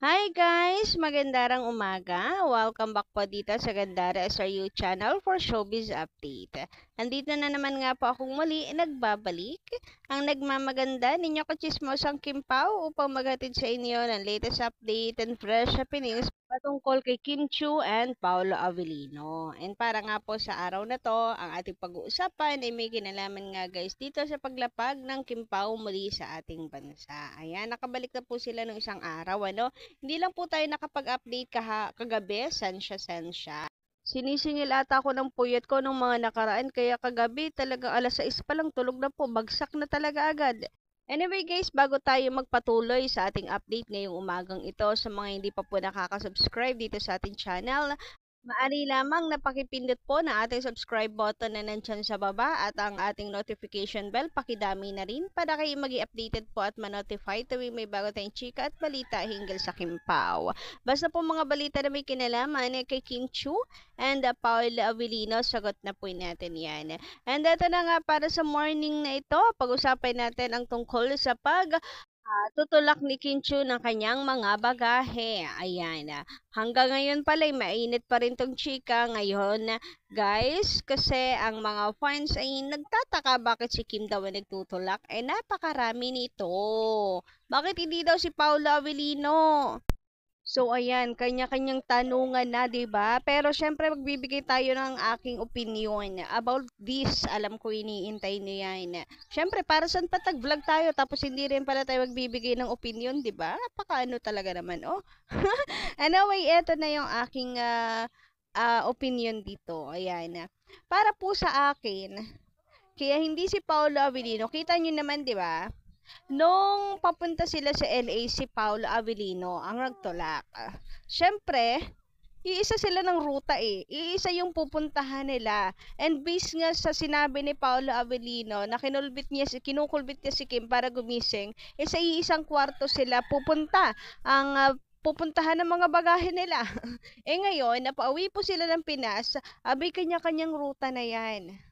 Hi guys! Magandang umaga! Welcome back po dito sa Gandara SRU channel for Showbiz Update. Andito na naman nga po akong muli nagbabalik ang nagmamaganda ninyo kachismosang Kim Pao upang maghatid sa inyo ng latest update and fresh happenings patungkol kay Kim Chiu and Paolo Avellino. And para nga po sa araw na to, ang ating pag-uusapan ay may kinalaman nga guys dito sa paglapag ng Kim Pao muli sa ating bansa. Ayan, nakabalik na po sila ng isang araw, ano? Hindi lang po tayo nakapag-update kagabi, sensya. Sinisingil ata ako ng puyat ko nung mga nakaraan, kaya kagabi talaga alas 6 pa lang tulog na po, bagsak na talaga agad. Anyway guys, bago tayo magpatuloy sa ating update ngayong umagang ito, sa mga hindi pa po nakaka-subscribe dito sa ating channel, maaari lamang na pakipindot po na ating subscribe button na nandyan sa baba at ang ating notification bell, pakidami na rin para kayo magi updated po at ma-notify tuwing may bago tayong chika at balita hinggil sa Kim Pao. Basta po mga balita na may kinalaman kay Kim Chiu and Paul Avellino, sagot na po natin yan. And ito na nga para sa morning na ito, pag-usapan natin ang tungkol sa tutulak ni Kim Chiu ng kanyang mga bagahe. Ayan. Hanggang ngayon pala, mainit pa rin tong chika ngayon, guys. Kasi ang mga fans ay nagtataka bakit si Kim daw ay nagtutulak. Napakarami nito. Bakit hindi daw si Paolo Avellino? So ayan, kanya-kanyang tanungan na, 'di ba? Pero syempre magbibigay tayo ng aking opinion about this. Alam ko iniintay niyo 'yan. Syempre para saan pa tag-vlog tayo tapos hindi rin pala tayo magbibigay ng opinion, 'di ba? Napakaano talaga naman, oh. Anyway, eto na yung aking opinion dito. Ayan. Para po sa akin, kaya hindi si Paolo Avellino, kita niyo naman, 'di ba? Nung papunta sila sa LA, si Paolo Avellino ang nagtulak. Siyempre, iisa sila ng ruta eh. Iisa yung pupuntahan nila. And based nga sa sinabi ni Paolo Avellino na kinukulbit niya si Kim para gumising, sa iisang kwarto sila pupunta. Ang pupuntahan ng mga bagahe nila. Ngayon, napauwi po sila ng Pinas, abay kanya-kanyang ruta na yan.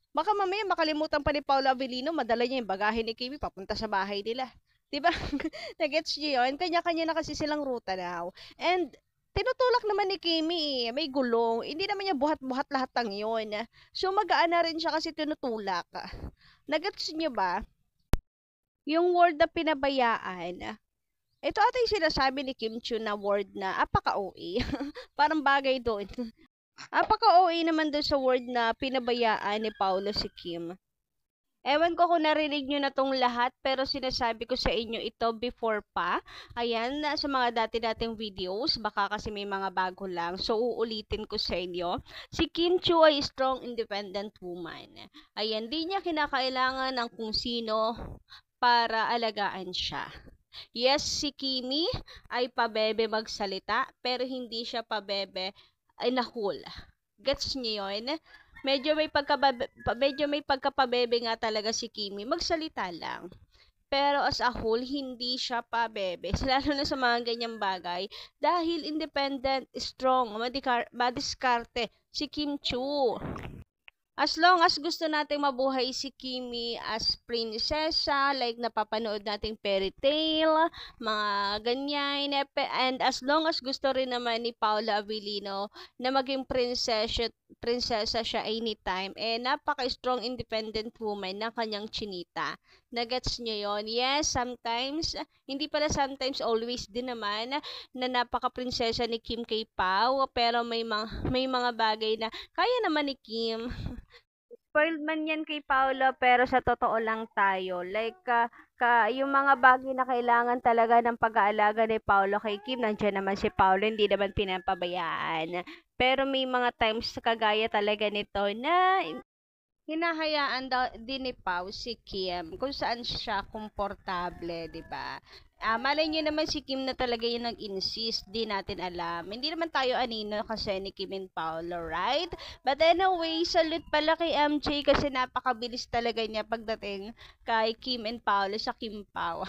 Baka mamaya makalimutan pa ni Paolo Avellino, madala niya yung bagahe ni Kimi papunta sa bahay nila. 'Di ba? Nagets niyo 'yon? Kanya-kanya na kasi silang ruta now. And tinutulak naman ni Kimi, may gulong. Hindi naman niya buhat-buhat lahat ng 'yon. So magaan na rin siya kasi tinutulak. Nagets niyo ba? Yung word na pinabayaan, ito ata yung sinasabi ni Kim Chiu na word na apaka-OA. Parang bagay doon. Apaka-OA naman doon sa word na pinabayaan ni Paolo si Kim. Ewan ko kung narinig nyo na tong lahat, pero sinasabi ko sa inyo ito before pa. Ayan, sa mga dati-dating videos, baka kasi may mga bago lang. So, uulitin ko sa inyo. Si Kim Chiu ay strong, independent woman. Ayan, di niya kinakailangan ng kung sino para alagaan siya. Yes, si Kimi ay pabebe magsalita, pero hindi siya pabebe ay nahul. Gets niyo yun? Medyo may pagkapabebe nga talaga si Kimi. Magsalita lang. Pero as a whole, hindi siya pabebe. Lalo na sa mga ganyang bagay. Dahil independent, strong, madiskarte si Kim Chiu. As long as gusto nating mabuhay si Kimi as prinsesa, like napapanood nating fairy tale, mga ganyan, and as long as gusto rin naman ni Paula Avellino na maging prinsesa siya anytime, napaka-strong independent woman ng kanyang chinita. Nagets niyo yon? Yes, sometimes, hindi pala sometimes, always din naman, na napaka-prinsesa ni Kim K. Pao, pero may mga bagay na kaya naman ni Kim. Spoiled man yan kay Paolo, pero sa totoo lang tayo. Like, yung mga bagay na kailangan talaga ng pag-aalaga ni Paolo kay Kim, nandiyan naman si Paolo, hindi naman pinapabayaan. Pero may mga times kagaya talaga nito na hinahayaan daw din ni Pau si Kim kung saan siya komportable, 'di ba? Malay nyo naman si Kim na talaga yung nag-insist, di natin alam. Hindi naman tayo anino kasi ni Kim and Paolo, right? But anyway, salute pala kay MJ kasi napakabilis talaga niya pagdating kay Kim and Paolo sa Kim Pao.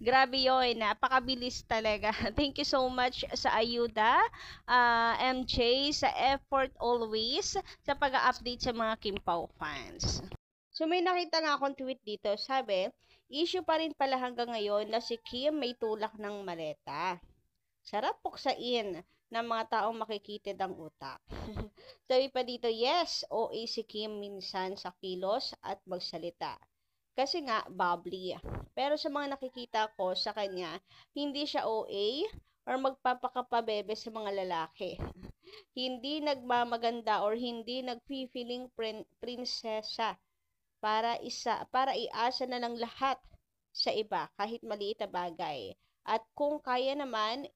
Grabe yun, napakabilis talaga. Thank you so much sa ayuda, MJ, sa effort always sa pag-update sa mga Kim Pao fans. So may nakita nga akong tweet dito, sabi, issue pa rin pala hanggang ngayon na si Kim may tulak ng maleta. Sarap puksain ng mga taong makikitid ang utak. Sabi pa dito, yes, OA si Kim minsan sa kilos at magsalita. Kasi nga, bubbly. Pero sa mga nakikita ko sa kanya, hindi siya OA or magpapakapabebe sa mga lalaki. Hindi nagmamaganda or hindi nagfi-feeling prinsesa para iasa na ng lahat sa iba kahit maliit na bagay. At kung kaya naman,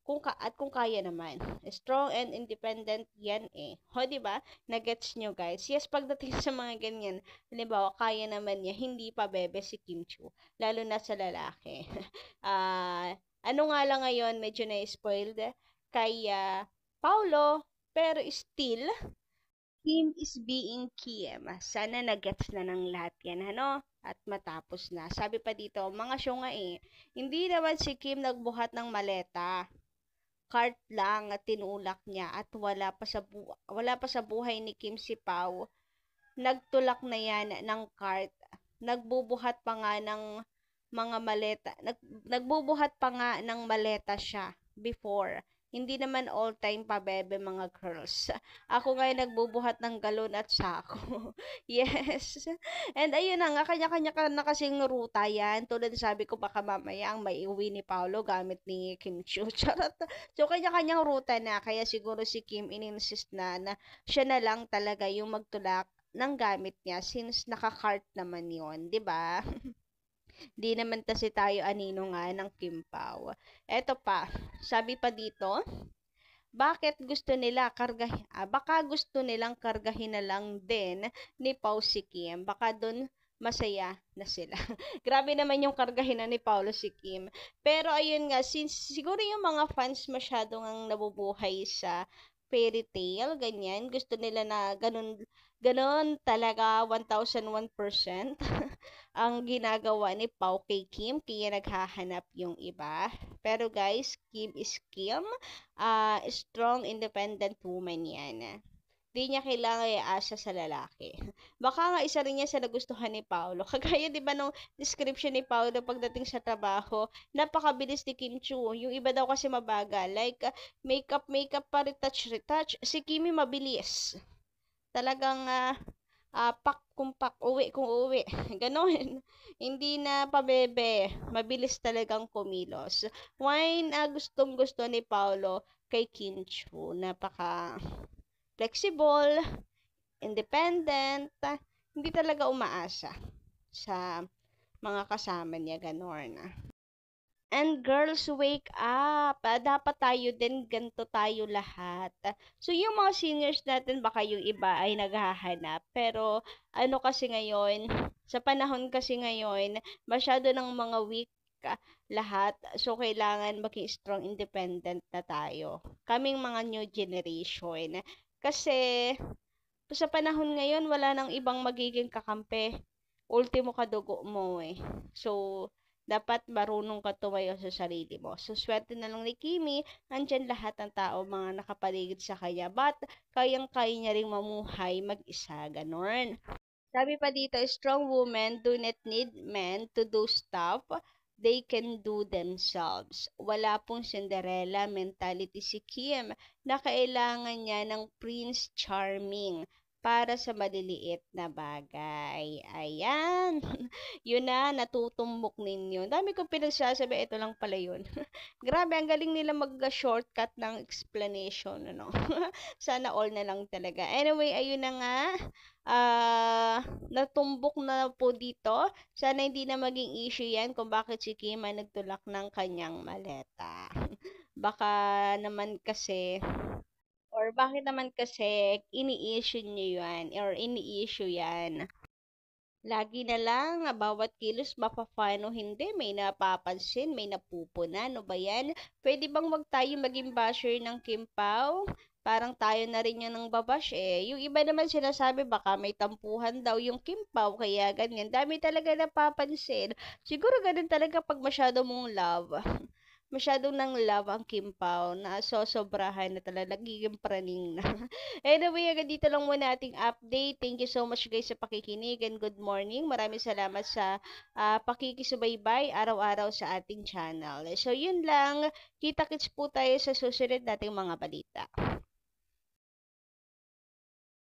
kung kaya naman, strong and independent yan eh. Ho, di ba? Nagets nyo guys. Yes, pagdating sa mga ganyan, halimbawa, kaya naman niya, hindi pa bebe si Kim Chu. Lalo na sa lalaki. Ano nga lang ngayon, medyo na-spoiled kay Paulo, pero still, Kim is being Kim. Sana nagets na ng lahat yan, ano? At matapos na. Sabi pa dito, mga show nga eh, hindi naman si Kim nagbuhat ng maleta. Cart lang at tinulak niya at wala pa sa buhay ni Kim si Pao. Nagtulak na yan ng cart. Nagbubuhat pa nga ng mga maleta. Nagbubuhat pa nga ng maleta siya before. Hindi naman all time pa bebe mga girls. Ako ngayon nagbubuhat ng galon at sako. Yes. And ayun na nga, kanya-kanya ka na kasing ruta yan. Tulad sabi ko baka mamaya ang maiuwi ni Paolo gamit ni Kim Chiu. Charot. So kanya-kanyang ruta na. Kaya siguro si Kim ininsist na siya na lang talaga yung magtulak ng gamit niya since naka-cart naman yon, 'di ba? Di naman kasi tayo anino nga ng Kim Pao. Eto pa, sabi pa dito, bakit gusto nila baka gusto nilang kargahin na lang din ni Pao si Kim. Baka doon masaya na sila. Grabe naman yung kargahin na ni Paulo si Kim. Pero ayun nga, since siguro yung mga fans masyadong ang nabubuhay sa fairy tale, ganyan, gusto nila na ganun, ganun talaga 1001% ang ginagawa ni Pao kay Kim, kaya naghahanap yung iba. Pero guys, Kim is Kim. Strong, independent woman yan. Di niya kailangan iasa sa lalaki. Baka nga isa rin niya sa nagustuhan ni Paolo. Kagaya 'di ba nung description ni Paolo pagdating sa trabaho, napakabilis ni Kim Chu. Yung iba daw kasi mabagal. Like makeup pa retouch. Si Kimi mabilis. Talagang pak uwi kung uwi. Ganon. Hindi na pabebe. Mabilis talagang kumilos. Why na gustong gusto ni Paolo kay Kim Chu. Napaka flexible, independent, hindi talaga umaasa sa mga kasama niya, ganon. And girls, wake up! Dapat tayo din, ganito tayo lahat. So, yung mga seniors natin, baka yung iba ay naghahanap. Pero, ano kasi ngayon, sa panahon kasi ngayon, masyado ng mga weak lahat. So, kailangan maging strong, independent na tayo. Kaming mga new generation. Kasi, sa panahon ngayon, wala nang ibang magiging kakampi. Ultimo kadugo mo eh. So, dapat marunong ka tumayo sa sarili mo. So, swerte na lang ni Kimi, andyan lahat ng tao, mga nakapaligid sa kanya. But, kayang-kaya niya ring mamuhay mag-isa. Ganon. Sabi pa dito, strong women do not need men to do stuff they can do themselves. Wala pong Cinderella mentality si Kim na kailangan niya ng Prince Charming para sa maliliit na bagay. Ayan. Yun na, natutumbok ninyo. Dami kong pinagsasabi, ito lang pala yun. Grabe, ang galing nila mag-shortcut ng explanation, ano. Sana all na lang talaga. Anyway, ayun na nga. Natumbok na po dito. Sana hindi na maging issue yan kung bakit si Kim ay nagtulak ng kanyang maleta. Baka naman kasi or bakit naman kasi ini-issue niyo yan or ini-issue yan. Lagi na lang, bawat kilos mapafine o hindi, may napapansin, may napupuna, no ba yan? Pwede bang wag tayo maging basher ng Kim Pao? Parang tayo na rin yan ng babash eh. Yung iba naman sinasabi baka may tampuhan daw yung Kim Pao, kaya ganyan. Dami talaga napapansin. Siguro ganun talaga pag masyado mong love. masyadong nang love ang Kim Pao na sosobrahan na talaga, nagiging praning na. Anyway, hanggang dito lang muna ating update. Thank you so much guys sa pakikinig and good morning. Maraming salamat sa pakikisubaybay araw-araw sa ating channel. So, yun lang. Kita-kits po tayo sa susunod nating mga balita.